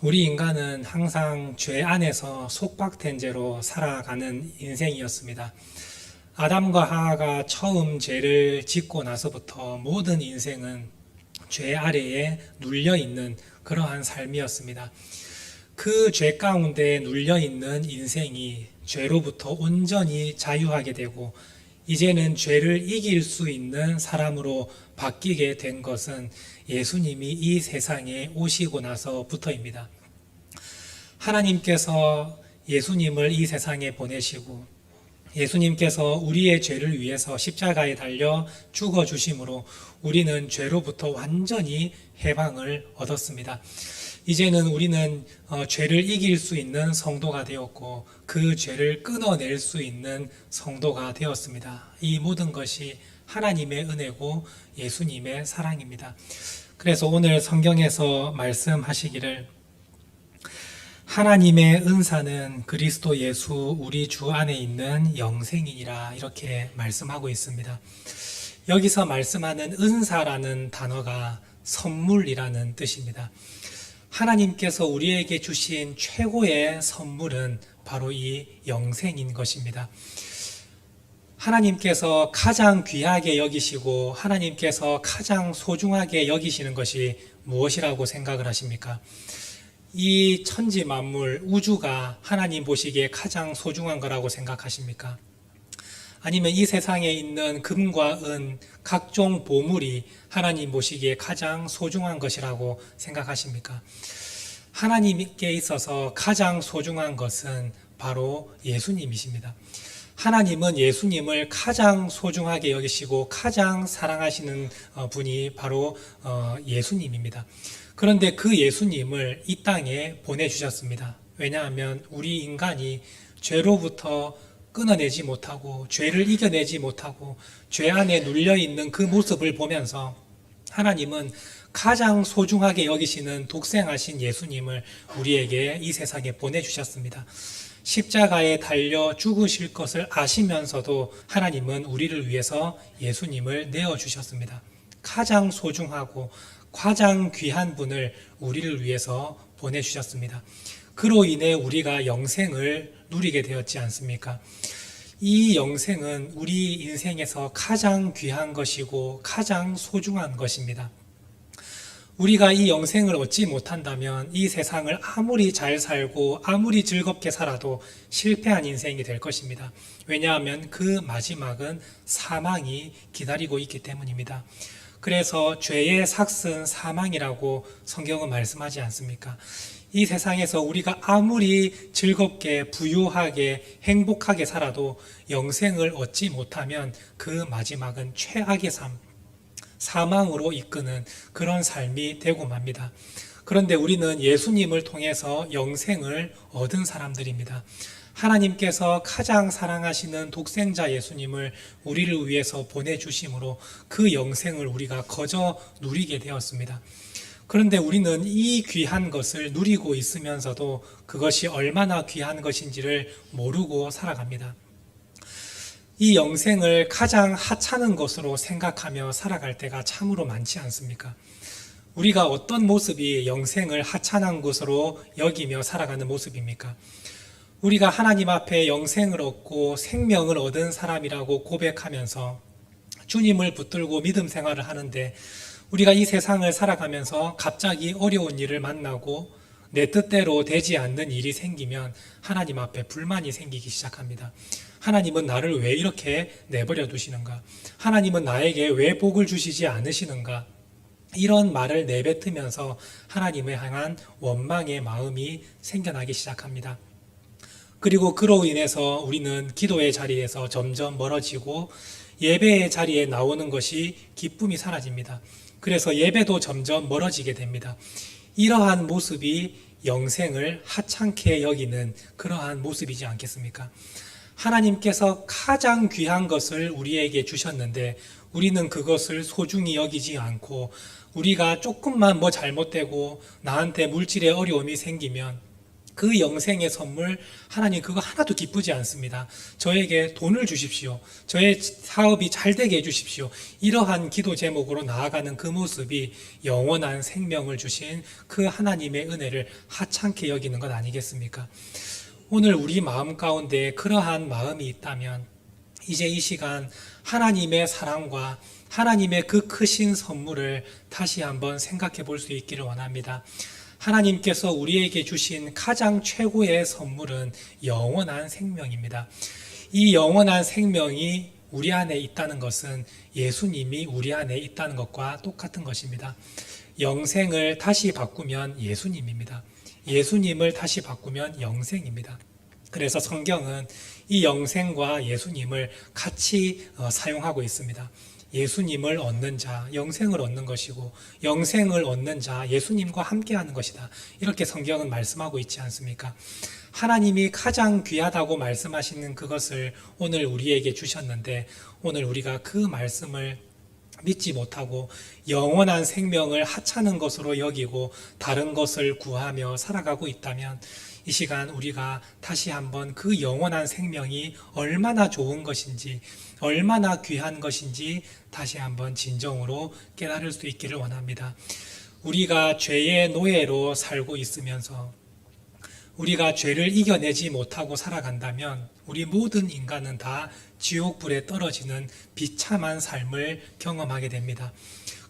우리 인간은 항상 죄 안에서 속박된 죄로 살아가는 인생이었습니다. 아담과 하와가 처음 죄를 짓고 나서부터 모든 인생은 죄 아래에 눌려 있는 그러한 삶이었습니다. 그 죄 가운데 눌려 있는 인생이 죄로부터 온전히 자유하게 되고 이제는 죄를 이길 수 있는 사람으로 바뀌게 된 것은 예수님이 이 세상에 오시고 나서부터입니다. 하나님께서 예수님을 이 세상에 보내시고 예수님께서 우리의 죄를 위해서 십자가에 달려 죽어주심으로 우리는 죄로부터 완전히 해방을 얻었습니다. 이제는 우리는 죄를 이길 수 있는 성도가 되었고 그 죄를 끊어낼 수 있는 성도가 되었습니다. 이 모든 것이 하나님의 은혜고 예수님의 사랑입니다. 그래서 오늘 성경에서 말씀하시기를 하나님의 은사는 그리스도 예수 우리 주 안에 있는 영생이니라 이렇게 말씀하고 있습니다. 여기서 말씀하는 은사라는 단어가 선물이라는 뜻입니다. 하나님께서 우리에게 주신 최고의 선물은 바로 이 영생인 것입니다. 하나님께서 가장 귀하게 여기시고 하나님께서 가장 소중하게 여기시는 것이 무엇이라고 생각을 하십니까? 이 천지 만물, 우주가 하나님 보시기에 가장 소중한 거라고 생각하십니까? 아니면 이 세상에 있는 금과 은, 각종 보물이 하나님 보시기에 가장 소중한 것이라고 생각하십니까? 하나님께 있어서 가장 소중한 것은 바로 예수님이십니다. 하나님은 예수님을 가장 소중하게 여기시고 가장 사랑하시는 분이 바로 예수님입니다. 그런데 그 예수님을 이 땅에 보내주셨습니다. 왜냐하면 우리 인간이 죄로부터 끊어내지 못하고 죄를 이겨내지 못하고 죄 안에 눌려있는 그 모습을 보면서 하나님은 가장 소중하게 여기시는 독생하신 예수님을 우리에게 이 세상에 보내주셨습니다. 십자가에 달려 죽으실 것을 아시면서도 하나님은 우리를 위해서 예수님을 내어주셨습니다. 가장 소중하고 가장 귀한 분을 우리를 위해서 보내주셨습니다. 그로 인해 우리가 영생을 누리게 되었지 않습니까? 이 영생은 우리 인생에서 가장 귀한 것이고 가장 소중한 것입니다. 우리가 이 영생을 얻지 못한다면 이 세상을 아무리 잘 살고 아무리 즐겁게 살아도 실패한 인생이 될 것입니다. 왜냐하면 그 마지막은 사망이 기다리고 있기 때문입니다. 그래서 죄의 삭은 사망이라고 성경은 말씀하지 않습니까? 이 세상에서 우리가 아무리 즐겁게 부유하게 행복하게 살아도 영생을 얻지 못하면 그 마지막은 최악의 삶, 사망으로 이끄는 그런 삶이 되고 맙니다. 그런데 우리는 예수님을 통해서 영생을 얻은 사람들입니다. 하나님께서 가장 사랑하시는 독생자 예수님을 우리를 위해서 보내주심으로 그 영생을 우리가 거저 누리게 되었습니다. 그런데 우리는 이 귀한 것을 누리고 있으면서도 그것이 얼마나 귀한 것인지를 모르고 살아갑니다. 이 영생을 가장 하찮은 것으로 생각하며 살아갈 때가 참으로 많지 않습니까? 우리가 어떤 모습이 영생을 하찮은 것으로 여기며 살아가는 모습입니까? 우리가 하나님 앞에 영생을 얻고 생명을 얻은 사람이라고 고백하면서 주님을 붙들고 믿음 생활을 하는데 우리가 이 세상을 살아가면서 갑자기 어려운 일을 만나고 내 뜻대로 되지 않는 일이 생기면 하나님 앞에 불만이 생기기 시작합니다. 하나님은 나를 왜 이렇게 내버려 두시는가? 하나님은 나에게 왜 복을 주시지 않으시는가? 이런 말을 내뱉으면서 하나님을 향한 원망의 마음이 생겨나기 시작합니다. 그리고 그로 인해서 우리는 기도의 자리에서 점점 멀어지고 예배의 자리에 나오는 것이 기쁨이 사라집니다. 그래서 예배도 점점 멀어지게 됩니다. 이러한 모습이 영생을 하찮게 여기는 그러한 모습이지 않겠습니까? 하나님께서 가장 귀한 것을 우리에게 주셨는데 우리는 그것을 소중히 여기지 않고 우리가 조금만 잘못되고 나한테 물질의 어려움이 생기면 그 영생의 선물, 하나님 그거 하나도 기쁘지 않습니다. 저에게 돈을 주십시오. 저의 사업이 잘 되게 해주십시오. 이러한 기도 제목으로 나아가는 그 모습이 영원한 생명을 주신 그 하나님의 은혜를 하찮게 여기는 것 아니겠습니까? 오늘 우리 마음 가운데 그러한 마음이 있다면 이제 이 시간 하나님의 사랑과 하나님의 그 크신 선물을 다시 한번 생각해 볼 수 있기를 원합니다. 하나님께서 우리에게 주신 가장 최고의 선물은 영원한 생명입니다. 이 영원한 생명이 우리 안에 있다는 것은 예수님이 우리 안에 있다는 것과 똑같은 것입니다. 영생을 다시 바꾸면 예수님입니다. 예수님을 다시 바꾸면 영생입니다. 그래서 성경은 이 영생과 예수님을 같이 사용하고 있습니다. 예수님을 얻는 자, 영생을 얻는 것이고 영생을 얻는 자, 예수님과 함께하는 것이다. 이렇게 성경은 말씀하고 있지 않습니까? 하나님이 가장 귀하다고 말씀하시는 그것을 오늘 우리에게 주셨는데 오늘 우리가 그 말씀을 믿지 못하고 영원한 생명을 하찮은 것으로 여기고 다른 것을 구하며 살아가고 있다면 이 시간 우리가 다시 한번 그 영원한 생명이 얼마나 좋은 것인지 얼마나 귀한 것인지 다시 한번 진정으로 깨달을 수 있기를 원합니다. 우리가 죄의 노예로 살고 있으면서 우리가 죄를 이겨내지 못하고 살아간다면 우리 모든 인간은 다 지옥불에 떨어지는 비참한 삶을 경험하게 됩니다.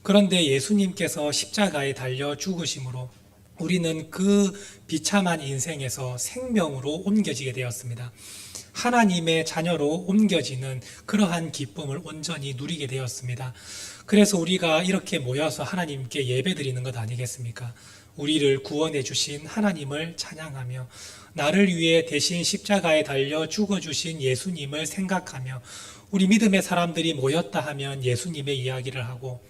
그런데 예수님께서 십자가에 달려 죽으심으로 우리는 그 비참한 인생에서 생명으로 옮겨지게 되었습니다. 하나님의 자녀로 옮겨지는 그러한 기쁨을 온전히 누리게 되었습니다. 그래서 우리가 이렇게 모여서 하나님께 예배드리는 것 아니겠습니까? 우리를 구원해 주신 하나님을 찬양하며 나를 위해 대신 십자가에 달려 죽어주신 예수님을 생각하며 우리 믿음의 사람들이 모였다 하면 예수님의 이야기를 하고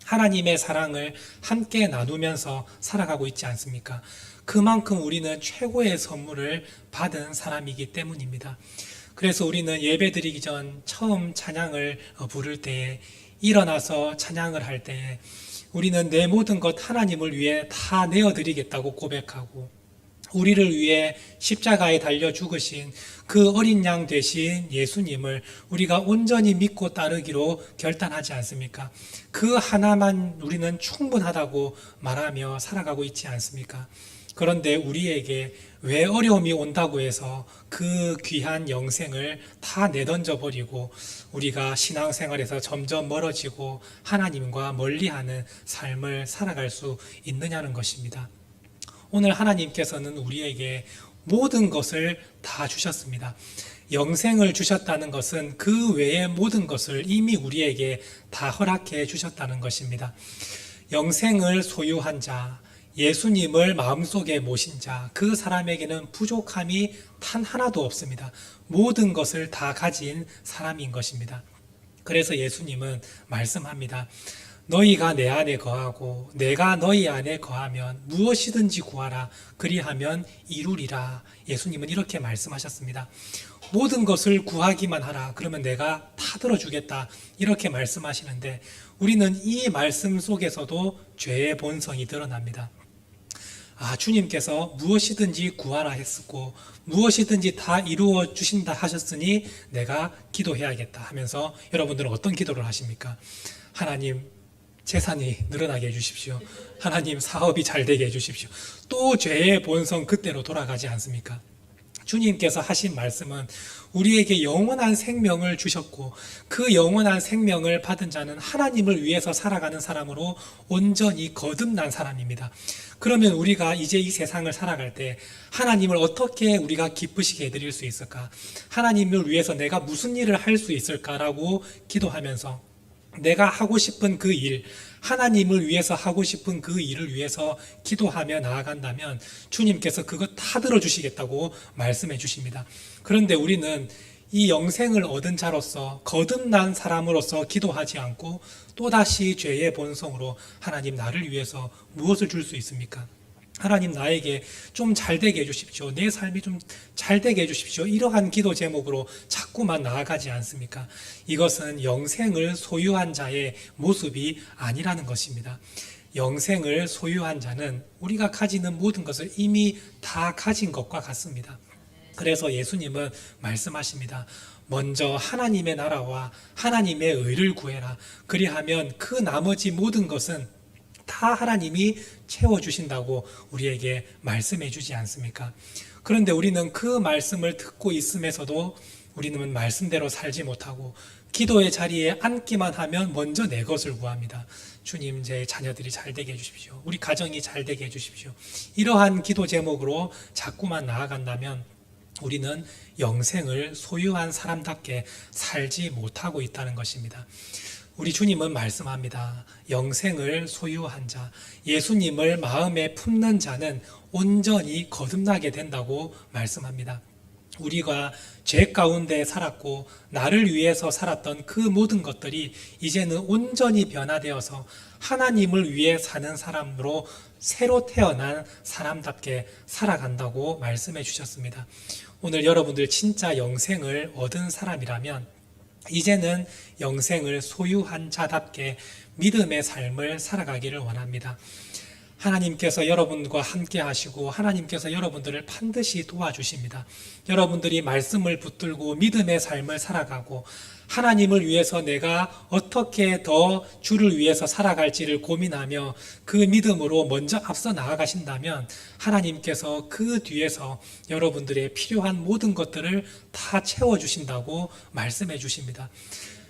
하나님의 사랑을 함께 나누면서 살아가고 있지 않습니까? 그만큼 우리는 최고의 선물을 받은 사람이기 때문입니다. 그래서 우리는 예배드리기 전 처음 찬양을 부를 때에 일어나서 찬양을 할 때에 우리는 내 모든 것 하나님을 위해 다 내어드리겠다고 고백하고 우리를 위해 십자가에 달려 죽으신 그 어린 양 되신 예수님을 우리가 온전히 믿고 따르기로 결단하지 않습니까? 그 하나만 우리는 충분하다고 말하며 살아가고 있지 않습니까? 그런데 우리에게 왜 어려움이 온다고 해서 그 귀한 영생을 다 내던져 버리고 우리가 신앙생활에서 점점 멀어지고 하나님과 멀리하는 삶을 살아갈 수 있느냐는 것입니다. 오늘 하나님께서는 우리에게 모든 것을 다 주셨습니다. 영생을 주셨다는 것은 그 외의 모든 것을 이미 우리에게 다 허락해 주셨다는 것입니다. 영생을 소유한 자, 예수님을 마음속에 모신 자, 그 사람에게는 부족함이 단 하나도 없습니다. 모든 것을 다 가진 사람인 것입니다. 그래서 예수님은 말씀합니다. 너희가 내 안에 거하고 내가 너희 안에 거하면 무엇이든지 구하라 그리하면 이루리라. 예수님은 이렇게 말씀하셨습니다. 모든 것을 구하기만 하라 그러면 내가 다 들어주겠다 이렇게 말씀하시는데 우리는 이 말씀 속에서도 죄의 본성이 드러납니다. 주님께서 무엇이든지 구하라 했었고 무엇이든지 다 이루어 주신다 하셨으니 내가 기도해야겠다 하면서 여러분들은 어떤 기도를 하십니까? 하나님 재산이 늘어나게 해주십시오. 하나님 사업이 잘 되게 해주십시오. 또 죄의 본성 그때로 돌아가지 않습니까? 주님께서 하신 말씀은 우리에게 영원한 생명을 주셨고 그 영원한 생명을 받은 자는 하나님을 위해서 살아가는 사람으로 온전히 거듭난 사람입니다. 그러면 우리가 이제 이 세상을 살아갈 때 하나님을 어떻게 우리가 기쁘시게 해드릴 수 있을까? 하나님을 위해서 내가 무슨 일을 할 수 있을까라고 기도하면서 내가 하고 싶은 그 일, 하나님을 위해서 하고 싶은 그 일을 위해서 기도하며 나아간다면 주님께서 그거 다 들어주시겠다고 말씀해 주십니다. 그런데 우리는 이 영생을 얻은 자로서 거듭난 사람으로서 기도하지 않고 또다시 죄의 본성으로 하나님 나를 위해서 무엇을 줄 수 있습니까? 하나님 나에게 좀 잘되게 해주십시오. 내 삶이 좀 잘되게 해주십시오. 이러한 기도 제목으로 자꾸만 나아가지 않습니까? 이것은 영생을 소유한 자의 모습이 아니라는 것입니다. 영생을 소유한 자는 우리가 가지는 모든 것을 이미 다 가진 것과 같습니다. 그래서 예수님은 말씀하십니다. 먼저 하나님의 나라와 하나님의 의를 구해라. 그리하면 그 나머지 모든 것은 다 하나님이 채워주신다고 우리에게 말씀해 주지 않습니까? 그런데 우리는 그 말씀을 듣고 있음에서도 우리는 말씀대로 살지 못하고 기도의 자리에 앉기만 하면 먼저 내 것을 구합니다. 주님, 제 자녀들이 잘 되게 해주십시오. 우리 가정이 잘 되게 해주십시오. 이러한 기도 제목으로 자꾸만 나아간다면 우리는 영생을 소유한 사람답게 살지 못하고 있다는 것입니다. 우리 주님은 말씀합니다. 영생을 소유한 자, 예수님을 마음에 품는 자는 온전히 거듭나게 된다고 말씀합니다. 우리가 죄 가운데 살았고 나를 위해서 살았던 그 모든 것들이 이제는 온전히 변화되어서 하나님을 위해 사는 사람으로 새로 태어난 사람답게 살아간다고 말씀해 주셨습니다. 오늘 여러분들 진짜 영생을 얻은 사람이라면 이제는 영생을 소유한 자답게 믿음의 삶을 살아가기를 원합니다. 하나님께서 여러분과 함께 하시고 하나님께서 여러분들을 반드시 도와주십니다. 여러분들이 말씀을 붙들고 믿음의 삶을 살아가고 하나님을 위해서 내가 어떻게 더 주를 위해서 살아갈지를 고민하며 그 믿음으로 먼저 앞서 나아가신다면 하나님께서 그 뒤에서 여러분들의 필요한 모든 것들을 다 채워주신다고 말씀해 주십니다.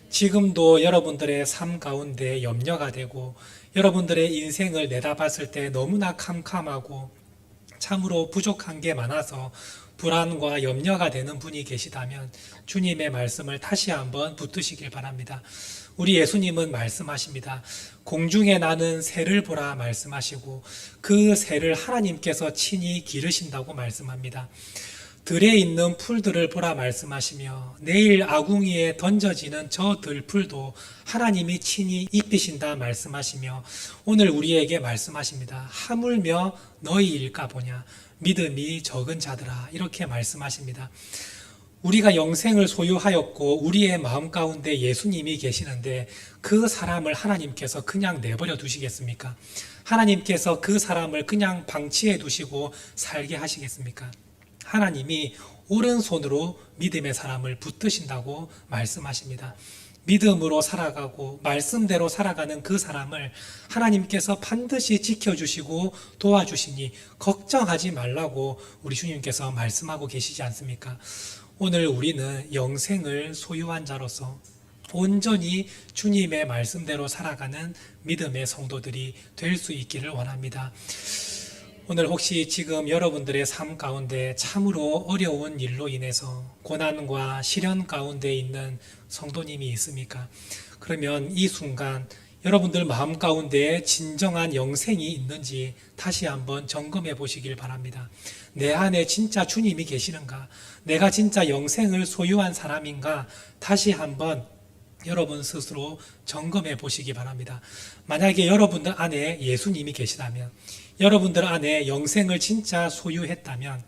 지금도 여러분들의 삶 가운데 염려가 되고 여러분들의 인생을 내다봤을 때 너무나 캄캄하고 참으로 부족한 게 많아서 불안과 염려가 되는 분이 계시다면 주님의 말씀을 다시 한번 붙드시길 바랍니다. 우리 예수님은 말씀하십니다. 공중에 나는 새를 보라 말씀하시고 그 새를 하나님께서 친히 기르신다고 말씀합니다. 들에 있는 풀들을 보라 말씀하시며 내일 아궁이에 던져지는 저 들풀도 하나님이 친히 입히신다 말씀하시며 오늘 우리에게 말씀하십니다. 하물며 너희일까 보냐 믿음이 적은 자들아 이렇게 말씀하십니다. 우리가 영생을 소유하였고 우리의 마음 가운데 예수님이 계시는데 그 사람을 하나님께서 그냥 내버려 두시겠습니까? 하나님께서 그 사람을 그냥 방치해 두시고 살게 하시겠습니까? 하나님이 오른손으로 믿음의 사람을 붙드신다고 말씀하십니다. 믿음으로 살아가고 말씀대로 살아가는 그 사람을 하나님께서 반드시 지켜주시고 도와주시니 걱정하지 말라고 우리 주님께서 말씀하고 계시지 않습니까? 오늘 우리는 영생을 소유한 자로서 온전히 주님의 말씀대로 살아가는 믿음의 성도들이 될 수 있기를 원합니다. 오늘 혹시 지금 여러분들의 삶 가운데 참으로 어려운 일로 인해서 고난과 시련 가운데 있는 성도님이 있습니까? 그러면 이 순간 여러분들 마음 가운데 진정한 영생이 있는지 다시 한번 점검해 보시길 바랍니다. 내 안에 진짜 주님이 계시는가? 내가 진짜 영생을 소유한 사람인가? 다시 한번 여러분 스스로 점검해 보시기 바랍니다. 만약에 여러분들 안에 예수님이 계시다면 여러분들 안에 영생을 진짜 소유했다면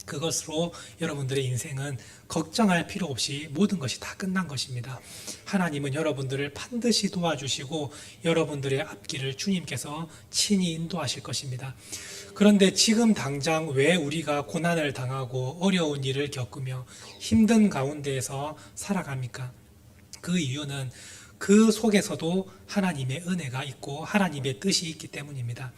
그것으로 여러분들의 인생은 걱정할 필요 없이 모든 것이 다 끝난 것입니다. 하나님은 여러분들을 반드시 도와주시고 여러분들의 앞길을 주님께서 친히 인도하실 것입니다. 그런데 지금 당장 왜 우리가 고난을 당하고 어려운 일을 겪으며 힘든 가운데에서 살아갑니까? 그 이유는 그 속에서도 하나님의 은혜가 있고 하나님의 뜻이 있기 때문입니다.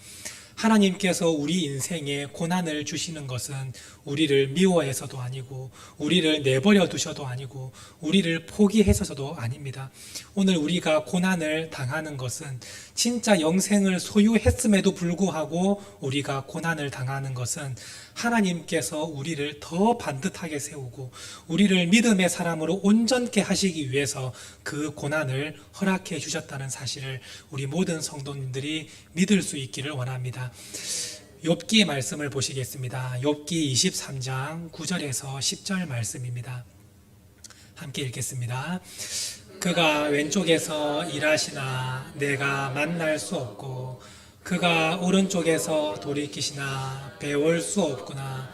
하나님께서 우리 인생에 고난을 주시는 것은 우리를 미워해서도 아니고 우리를 내버려 두셔도 아니고 우리를 포기해서도 아닙니다. 오늘 우리가 고난을 당하는 것은 진짜 영생을 소유했음에도 불구하고 우리가 고난을 당하는 것은 하나님께서 우리를 더 반듯하게 세우고 우리를 믿음의 사람으로 온전케 하시기 위해서 그 고난을 허락해 주셨다는 사실을 우리 모든 성도님들이 믿을 수 있기를 원합니다. 욥기의 말씀을 보시겠습니다. 욥기 23장 9절에서 10절 말씀입니다. 함께 읽겠습니다. 그가 왼쪽에서 일하시나 내가 만날 수 없고 그가 오른쪽에서 돌이키시나 배울 수 없구나.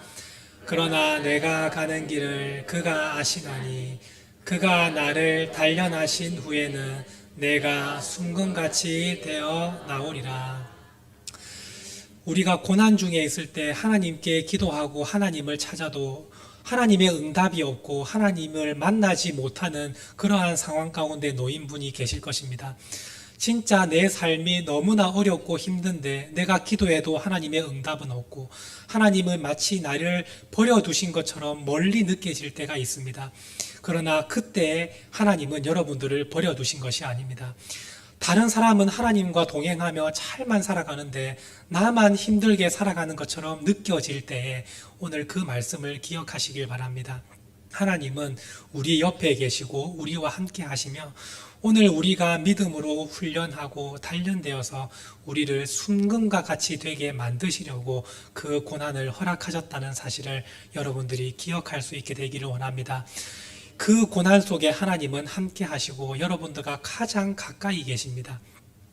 그러나 내가 가는 길을 그가 아시나니 그가 나를 단련하신 후에는 내가 순금같이 되어 나오리라. 우리가 고난 중에 있을 때 하나님께 기도하고 하나님을 찾아도 하나님의 응답이 없고 하나님을 만나지 못하는 그러한 상황 가운데 놓인 분이 계실 것입니다. 진짜 내 삶이 너무나 어렵고 힘든데 내가 기도해도 하나님의 응답은 없고 하나님은 마치 나를 버려두신 것처럼 멀리 느껴질 때가 있습니다. 그러나 그때 하나님은 여러분들을 버려두신 것이 아닙니다. 다른 사람은 하나님과 동행하며 잘만 살아가는데 나만 힘들게 살아가는 것처럼 느껴질 때에 오늘 그 말씀을 기억하시길 바랍니다. 하나님은 우리 옆에 계시고 우리와 함께 하시며 오늘 우리가 믿음으로 훈련하고 단련되어서 우리를 순금과 같이 되게 만드시려고 그 고난을 허락하셨다는 사실을 여러분들이 기억할 수 있게 되기를 원합니다. 그 고난 속에 하나님은 함께 하시고 여러분들과 가장 가까이 계십니다.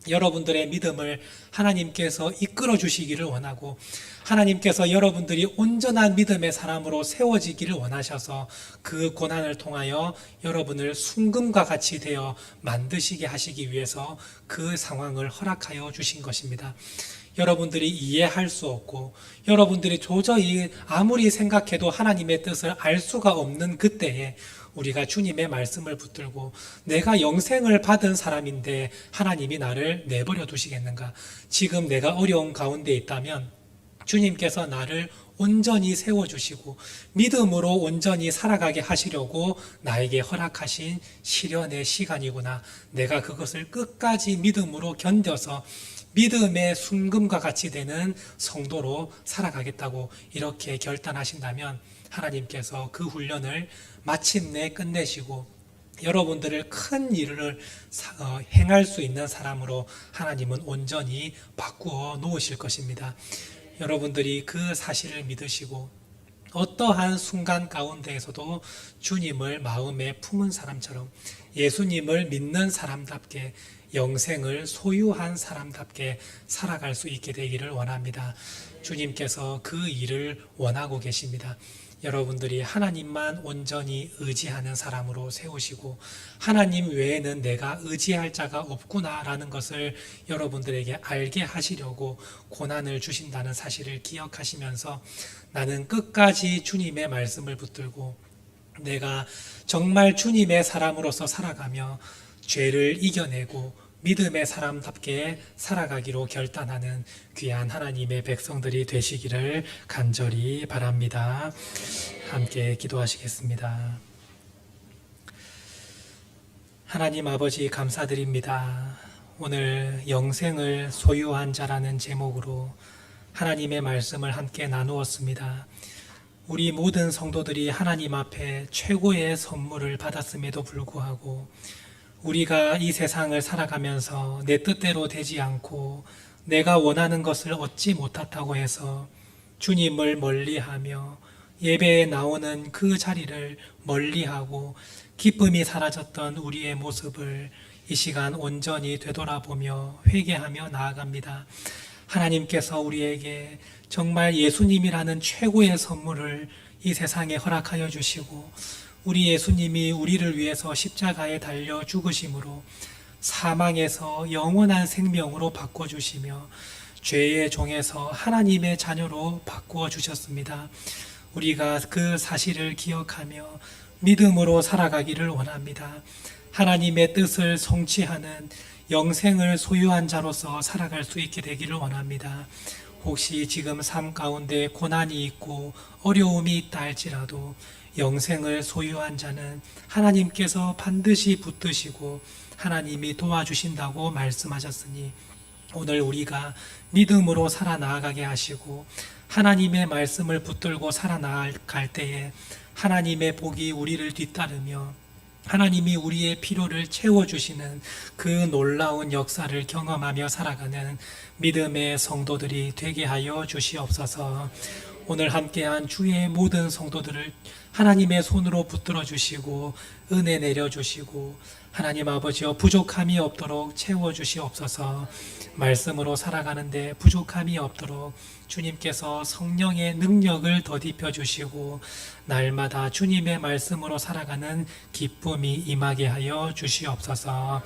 여러분들의 믿음을 하나님께서 이끌어 주시기를 원하고 하나님께서 여러분들이 온전한 믿음의 사람으로 세워지기를 원하셔서 그 고난을 통하여 여러분을 순금과 같이 되어 만드시게 하시기 위해서 그 상황을 허락하여 주신 것입니다. 여러분들이 이해할 수 없고 여러분들이 도저히 아무리 생각해도 하나님의 뜻을 알 수가 없는 그때에 우리가 주님의 말씀을 붙들고 내가 영생을 받은 사람인데 하나님이 나를 내버려 두시겠는가? 지금 내가 어려운 가운데 있다면 주님께서 나를 온전히 세워주시고 믿음으로 온전히 살아가게 하시려고 나에게 허락하신 시련의 시간이구나. 내가 그것을 끝까지 믿음으로 견뎌서 믿음의 순금과 같이 되는 성도로 살아가겠다고 이렇게 결단하신다면 하나님께서 그 훈련을 마침내 끝내시고 여러분들을 큰 일을 행할 수 있는 사람으로 하나님은 온전히 바꾸어 놓으실 것입니다. 여러분들이 그 사실을 믿으시고 어떠한 순간 가운데에서도 주님을 마음에 품은 사람처럼 예수님을 믿는 사람답게 영생을 소유한 사람답게 살아갈 수 있게 되기를 원합니다. 주님께서 그 일을 원하고 계십니다. 여러분들이 하나님만 온전히 의지하는 사람으로 세우시고 하나님 외에는 내가 의지할 자가 없구나라는 것을 여러분들에게 알게 하시려고 고난을 주신다는 사실을 기억하시면서 나는 끝까지 주님의 말씀을 붙들고 내가 정말 주님의 사람으로서 살아가며 죄를 이겨내고 믿음의 사람답게 살아가기로 결단하는 귀한 하나님의 백성들이 되시기를 간절히 바랍니다. 함께 기도하시겠습니다. 하나님 아버지 감사드립니다. 오늘 영생을 소유한 자라는 제목으로 하나님의 말씀을 함께 나누었습니다. 우리 모든 성도들이 하나님 앞에 최고의 선물을 받았음에도 불구하고 우리가 이 세상을 살아가면서 내 뜻대로 되지 않고 내가 원하는 것을 얻지 못했다고 해서 주님을 멀리하며 예배에 나오는 그 자리를 멀리하고 기쁨이 사라졌던 우리의 모습을 이 시간 온전히 되돌아보며 회개하며 나아갑니다. 하나님께서 우리에게 정말 예수님이라는 최고의 선물을 이 세상에 허락하여 주시고 우리 예수님이 우리를 위해서 십자가에 달려 죽으심으로 사망에서 영원한 생명으로 바꿔주시며 죄의 종에서 하나님의 자녀로 바꾸어 주셨습니다. 우리가 그 사실을 기억하며 믿음으로 살아가기를 원합니다. 하나님의 뜻을 성취하는 영생을 소유한 자로서 살아갈 수 있게 되기를 원합니다. 혹시 지금 삶 가운데 고난이 있고 어려움이 있다 할지라도 영생을 소유한 자는 하나님께서 반드시 붙드시고 하나님이 도와주신다고 말씀하셨으니 오늘 우리가 믿음으로 살아나가게 하시고 하나님의 말씀을 붙들고 살아나갈 때에 하나님의 복이 우리를 뒤따르며 하나님이 우리의 필요를 채워주시는 그 놀라운 역사를 경험하며 살아가는 믿음의 성도들이 되게 하여 주시옵소서. 오늘 함께한 주의 모든 성도들을 하나님의 손으로 붙들어 주시고 은혜 내려 주시고 하나님 아버지여 부족함이 없도록 채워 주시옵소서. 말씀으로 살아가는데 부족함이 없도록 주님께서 성령의 능력을 더딥혀 주시고 날마다 주님의 말씀으로 살아가는 기쁨이 임하게 하여 주시옵소서.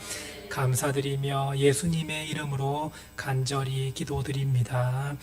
감사드리며 예수님의 이름으로 간절히 기도드립니다.